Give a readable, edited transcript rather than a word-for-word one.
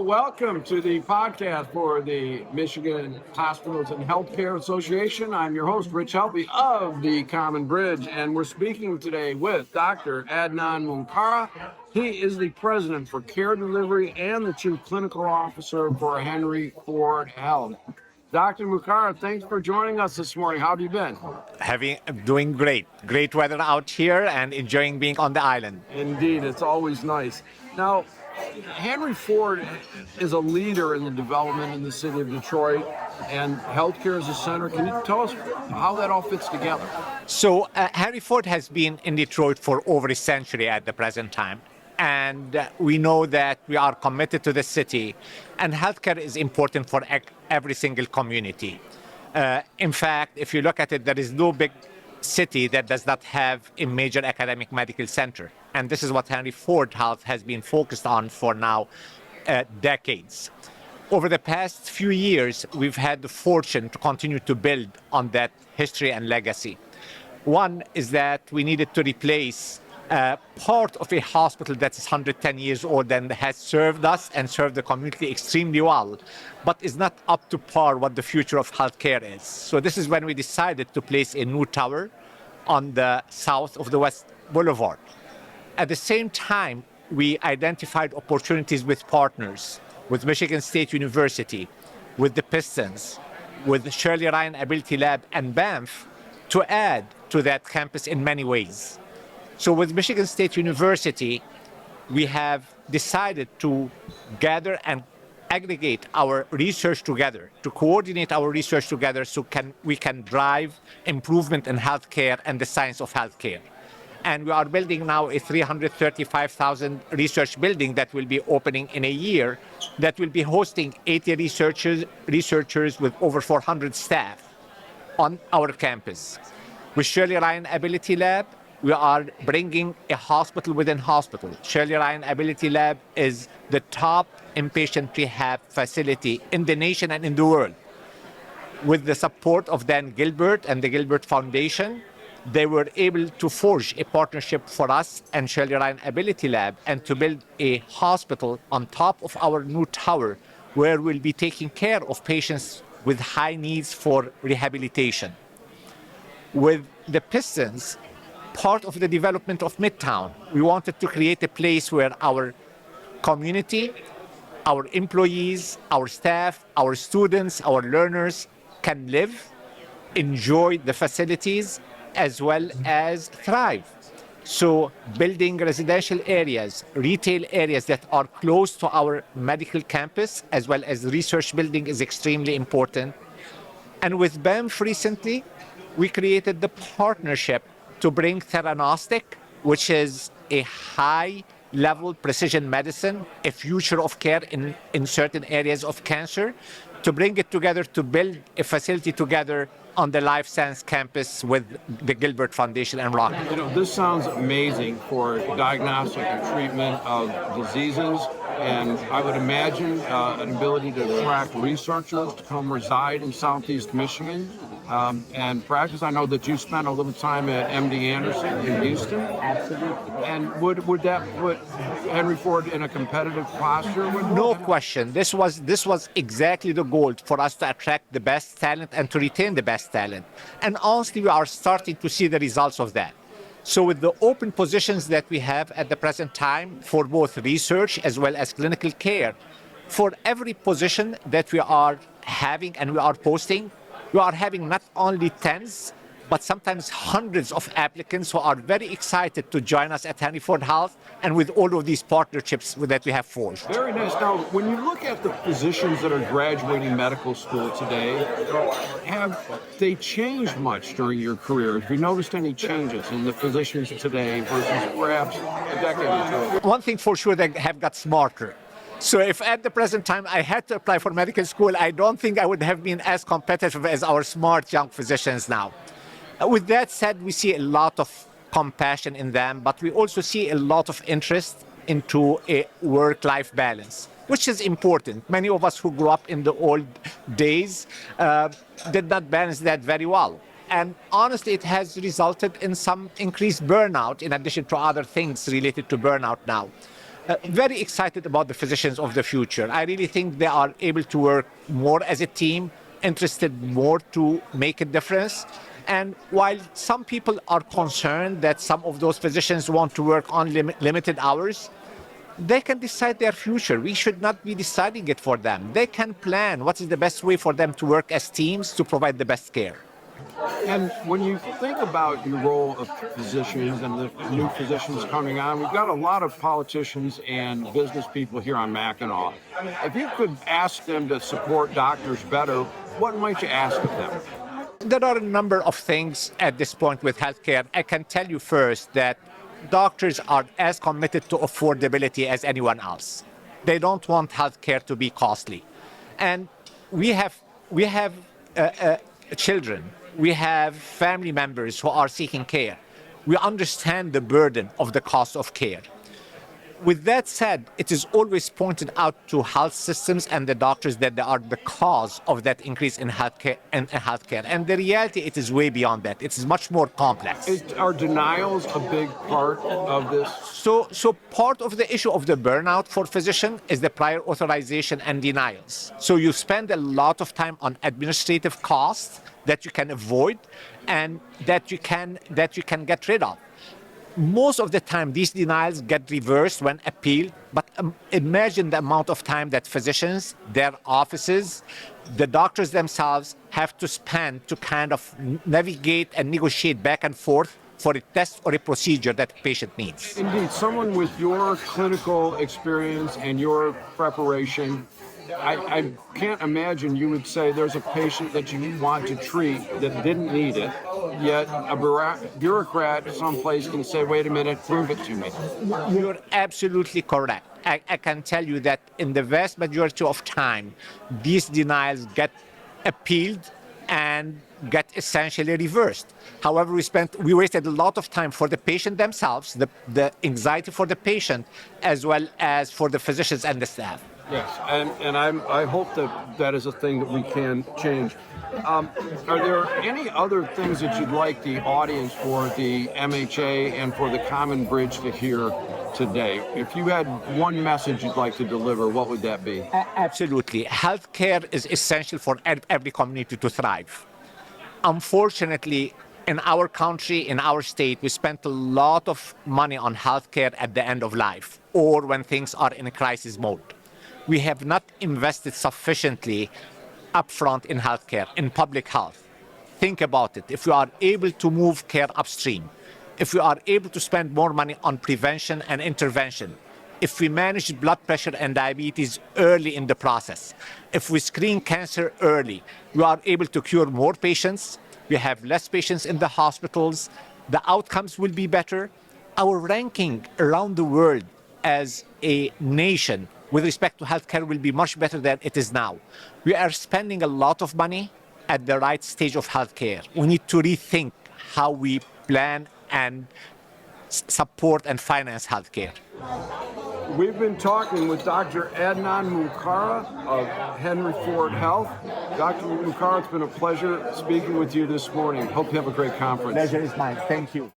welcome to the podcast for the Michigan Hospitals and Healthcare Association. I'm your host, Rich Helppie of the Common Bridge, and we're speaking today with Dr. Adnan Munkarah. He is the president for care delivery and the chief clinical officer for Henry Ford Health. Dr. Munkarah, thanks for joining us this morning. How have you been? Doing great. Great weather out here and enjoying being on the island. Indeed, it's always nice. Now, Henry Ford is a leader in the development in the city of Detroit, and healthcare is a center. Can you tell us how that all fits together? So Henry Ford has been in Detroit for over a century at the present time. And we know that we are committed to the city, and healthcare is important for every single community. In fact, if you look at it, there is no big city that does not have a major academic medical center. And this is what Henry Ford Health has been focused on for now decades. Over the past few years, we've had the fortune to continue to build on that history and legacy. One is that we needed to replace part of a hospital that is 110 years old and has served us and served the community extremely well, but is not up to par what the future of healthcare is. So this is when we decided to place a new tower on the south of the West Boulevard. At the same time, we identified opportunities with partners, with Michigan State University, with the Pistons, with Shirley Ryan Ability Lab and Banff to add to that campus in many ways. So with Michigan State University, we have decided to gather and aggregate our research together, to coordinate our research together so we can drive improvement in healthcare and the science of healthcare. And we are building now a 335,000 research building that will be opening in a year, that will be hosting 80 researchers with over 400 staff on our campus. With Shirley Ryan Ability Lab, we are bringing a hospital within hospital. Shirley Ryan Ability Lab is the top inpatient rehab facility in the nation and in the world. With the support of Dan Gilbert and the Gilbert Foundation, they were able to forge a partnership for us and Shirley Ryan Ability Lab and to build a hospital on top of our new tower where we'll be taking care of patients with high needs for rehabilitation. With the Pistons, part of the development of Midtown, we wanted to create a place where our community, our employees, our staff, our students, our learners can live, enjoy the facilities, as well as thrive. So building residential areas, retail areas that are close to our medical campus, as well as research building is extremely important. And with Banff recently, we created the partnership to bring theranostic, which is a high-level precision medicine, a future of care in certain areas of cancer, to bring it together to build a facility together on the Life Science campus with the Gilbert Foundation and Rock. You know, this sounds amazing for diagnostic and treatment of diseases, and I would imagine an ability to attract researchers to come reside in Southeast Michigan and practice. I know that you spent a little time at MD Anderson in Houston. Absolutely. And would that put Henry Ford in a competitive posture? No question. This was exactly the goal, for us to attract the best talent and to retain the best talent. And honestly, we are starting to see the results of that. So with the open positions that we have at the present time for both research as well as clinical care, for every position that we are having and we are posting, we are having not only tens, but sometimes hundreds of applicants who are very excited to join us at Henry Ford Health and with all of these partnerships that we have forged. Very nice. Now, when you look at the physicians that are graduating medical school today, have they changed much during your career? Have you noticed any changes in the physicians today versus perhaps a decade ago? One thing for sure, they have got smarter. So if at the present time I had to apply for medical school, I don't think I would have been as competitive as our smart young physicians now. With that said, we see a lot of compassion in them, but we also see a lot of interest into a work-life balance, which is important. Many of us who grew up in the old days did not balance that very well. And honestly, it has resulted in some increased burnout in addition to other things related to burnout now. very excited about the physicians of the future. I really think they are able to work more as a team, interested more to make a difference. And while some people are concerned that some of those physicians want to work on limited hours, they can decide their future. We should not be deciding it for them. They can plan what is the best way for them to work as teams to provide the best care. And when you think about your role of physicians and the new physicians coming on, we've got a lot of politicians and business people here on Mackinac. If you could ask them to support doctors better, what might you ask of them? There are a number of things at this point with healthcare. I can tell you first that doctors are as committed to affordability as anyone else. They don't want healthcare to be costly. And we have children, we have family members who are seeking care. We understand the burden of the cost of care. With that said, it is always pointed out to health systems and the doctors that they are the cause of that increase in healthcare. And the reality, it is way beyond that. It is much more complex. Are denials a big part of this? So part of the issue of the burnout for physicians is the prior authorization and denials. So you spend a lot of time on administrative costs that you can avoid and that you can get rid of. Most of the time, these denials get reversed when appealed, but imagine the amount of time that physicians, their offices, the doctors themselves have to spend to kind of navigate and negotiate back and forth for a test or a procedure that a patient needs. Indeed, someone with your clinical experience and your preparation, I can't imagine you would say there's a patient that you want to treat that didn't need it, yet a bureaucrat someplace can say, wait a minute, prove it to me. You're absolutely correct. I can tell you that in the vast majority of time, these denials get appealed and get essentially reversed. However, we wasted a lot of time for the patient themselves, the anxiety for the patient, as well as for the physicians and the staff. Yes, and I hope that is a thing that we can change. Are there any other things that you'd like the audience for the MHA and for the Common Bridge to hear today? If you had one message you'd like to deliver, what would that be? Absolutely. Healthcare is essential for every community to thrive. Unfortunately, in our country, in our state, we spent a lot of money on healthcare at the end of life or when things are in a crisis mode. We have not invested sufficiently upfront in healthcare, in public health. Think about it. If we are able to move care upstream, if we are able to spend more money on prevention and intervention, if we manage blood pressure and diabetes early in the process, if we screen cancer early, we are able to cure more patients, we have less patients in the hospitals, the outcomes will be better. Our ranking around the world as a nation with respect to healthcare will be much better than it is now. We are spending a lot of money at the right stage of healthcare. We need to rethink how we plan and support and finance healthcare. We've been talking with Dr. Adnan Munkarah of Henry Ford Health. Dr. Munkarah, it's been a pleasure speaking with you this morning. Hope you have a great conference. Pleasure is mine. Thank you.